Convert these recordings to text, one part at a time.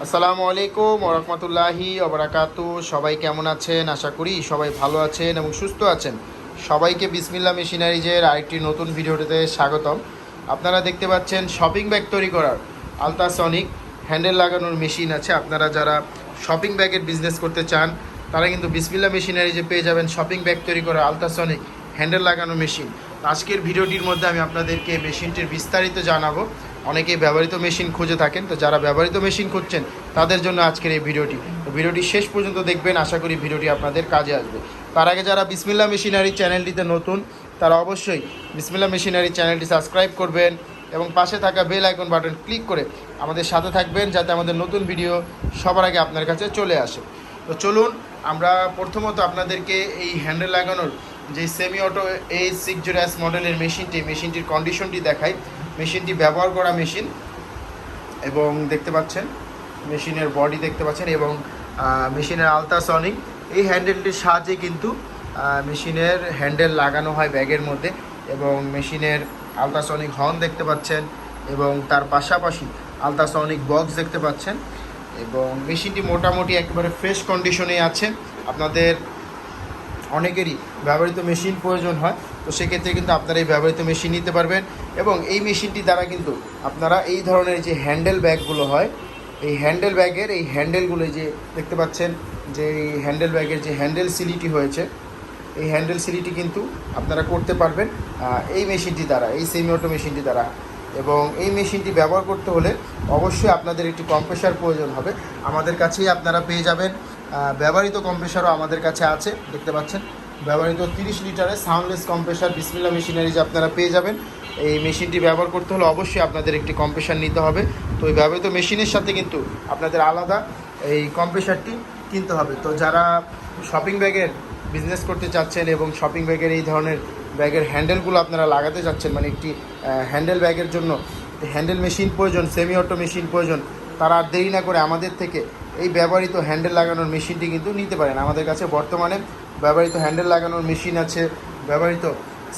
আসসালামু আলাইকুম ওয়া রাহমাতুল্লাহি ওয়া বারাকাতু। সবাই কেমন আছেন? আশা করি সবাই ভালো আছেন এবং সুস্থ আছেন। সবাইকে বিসমিল্লাহ মেশিনারিজের আরেকটি নতুন ভিডিওতে স্বাগতম। আপনারা দেখতে পাচ্ছেন শপিং ব্যাগ তৈরি করার আলট্রাসনিক হ্যান্ডেল লাগানোর মেশিন আছে। আপনারা যারা শপিং ব্যাগের বিজনেস করতে চান তারা কিন্তু বিসমিল্লাহ মেশিনারিজে পেয়ে যাবেন শপিং ব্যাগ তৈরি করা আলট্রাসনিক হ্যান্ডেল লাগানো মেশিন। আজকের ভিডিওটির মধ্যে আমি আপনাদেরকে মেশিনটির বিস্তারিত জানাবো। অনেকেই ব্যবহৃত মেশিন খুঁজে থাকেন, তো যারা ব্যবহৃত মেশিন খুঁজছেন তাদের জন্য আজকের এই ভিডিওটি। তো ভিডিওটি শেষ পর্যন্ত দেখবেন, আশা করি ভিডিওটি আপনাদের কাজে আসবে। তার আগে যারা বিসমিল্লাহ মেশিনারি চ্যানেলটিতে নতুন তারা অবশ্যই বিসমিল্লাহ মেশিনারি চ্যানেলটি সাবস্ক্রাইব করবেন এবং পাশে থাকা বেল আইকন বাটন ক্লিক করে আমাদের সাথে থাকবেন, যাতে আমাদের নতুন ভিডিও সবার আগে আপনার কাছে চলে আসে। তো চলুন আমরা প্রথমত আপনাদেরকে এই হ্যান্ডেল লাগানোর যে সেমি অটো A60S মডেলের মেশিনটির কন্ডিশনটি দেখাই। মেশিনটি ব্যবহার করা মেশিন এবং দেখতে পাচ্ছেন মেশিনের বডি দেখতে পাচ্ছেন এবং মেশিনের আলট্রাসনিক এই হ্যান্ডেলটির সাহায্যে কিন্তু মেশিনের হ্যান্ডেল লাগানো হয় ব্যাগের মধ্যে এবং মেশিনের আলট্রাসনিক হর্ন দেখতে পাচ্ছেন এবং তার পাশাপাশি আলট্রাসনিক বক্স দেখতে পাচ্ছেন এবং মেশিনটি মোটামুটি একেবারে ফ্রেশ কন্ডিশনে আছে। আপনাদের অনেকেরই ব্যবহৃত মেশিন প্রয়োজন হয়, তো সেক্ষেত্রে কিন্তু আপনারা এই ব্যবহৃত মেশিন নিতে পারবেন এবং এই মেশিনটি দ্বারা কিন্তু আপনারা এই ধরনের যে হ্যান্ডেল ব্যাগগুলো হয়, এই হ্যান্ডেল ব্যাগের এই হ্যান্ডেলগুলো যে দেখতে পাচ্ছেন যে এই হ্যান্ডেল ব্যাগের যে হ্যান্ডেল সিলিটি হয়েছে, এই হ্যান্ডেল সিলিটি কিন্তু আপনারা করতে পারবেন এই মেশিনটি দ্বারা, এই সেমি অটো মেশিনটি দ্বারা। এবং এই মেশিনটি ব্যবহার করতে হলে অবশ্যই আপনাদের একটি কম্প্রেসার প্রয়োজন হবে। আমাদের কাছেই আপনারা পেয়ে যাবেন ব্যবহৃত কম্প্রেসারও আমাদের কাছে আছে, দেখতে পাচ্ছেন ব্যবহৃত 30 লিটারের সাউন্ডলেস কম্প্রেসার বিসমিল্লাহ মেশিনারিজ আপনারা পেয়ে যাবেন। এই মেশিনটি ব্যবহার করতে হলে অবশ্যই আপনাদের একটি কম্প্রেসার নিতে হবে। তো এই ব্যবহৃত মেশিনের সাথে কিন্তু আপনাদের আলাদা এই কম্প্রেসারটি কিনতে হবে। তো যারা শপিং ব্যাগের বিজনেস করতে চাচ্ছেন এবং শপিং ব্যাগের এই ধরনের ব্যাগের হ্যান্ডেলগুলো আপনারা লাগাতে চাচ্ছেন, মানে একটি হ্যান্ডেল ব্যাগের জন্য হ্যান্ডেল মেশিন প্রয়োজন, সেমি অটো মেশিন প্রয়োজন, তারা আর দেরি না করে আমাদের থেকে এই ব্যবহৃত হ্যান্ডেল লাগানোর মেশিনটি কিন্তু নিতে পারেন। আমাদের কাছে বর্তমানে ব্যবহৃত হ্যান্ডেল লাগানোর মেশিন আছে, ব্যবহৃত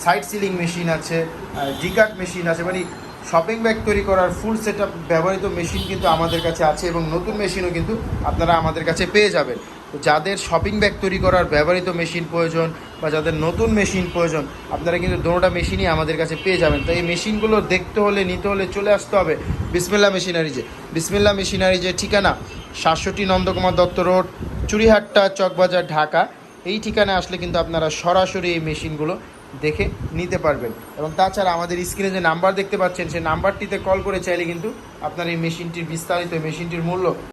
সাইড সিলিং মেশিন আছে, ডিকাট মেশিন আছে, মানে শপিং ব্যাগ তৈরি করার ফুল সেট আপ ব্যবহৃত মেশিন কিন্তু আমাদের কাছে আছে এবং নতুন মেশিনও কিন্তু আপনারা আমাদের কাছে পেয়ে যাবেন। তো যাদের শপিং ব্যাগ তৈরি করার ব্যবহৃত মেশিন প্রয়োজন বা যাদের নতুন মেশিন প্রয়োজন, আপনারা কিন্তু দুটোটা মেশিনই আমাদের কাছে পেয়ে যাবেন। তো এই মেশিনগুলো দেখতে হলে নিতে হলে চলে আসতে হবে বিসমিল্লাহ মেশিনারিজে। বিসমিল্লাহ মেশিনারিজের ঠিকানা 67 নন্দকুমার দত্ত রোড, চুড়িহাট্টা, চকবাজার, ঢাকা। এই ঠিকানায় আসলে কিন্তু আপনারা সরাসরি এই মেশিনগুলো দেখে নিতে পারবেন। এবং তাছাড়া আমাদের স্ক্রিনে যে নাম্বার দেখতে পাচ্ছেন সেই নাম্বারটিতে কল করে চাইলে কিন্তু আপনার এই মেশিনটির বিস্তারিত মেশিনটির মূল্য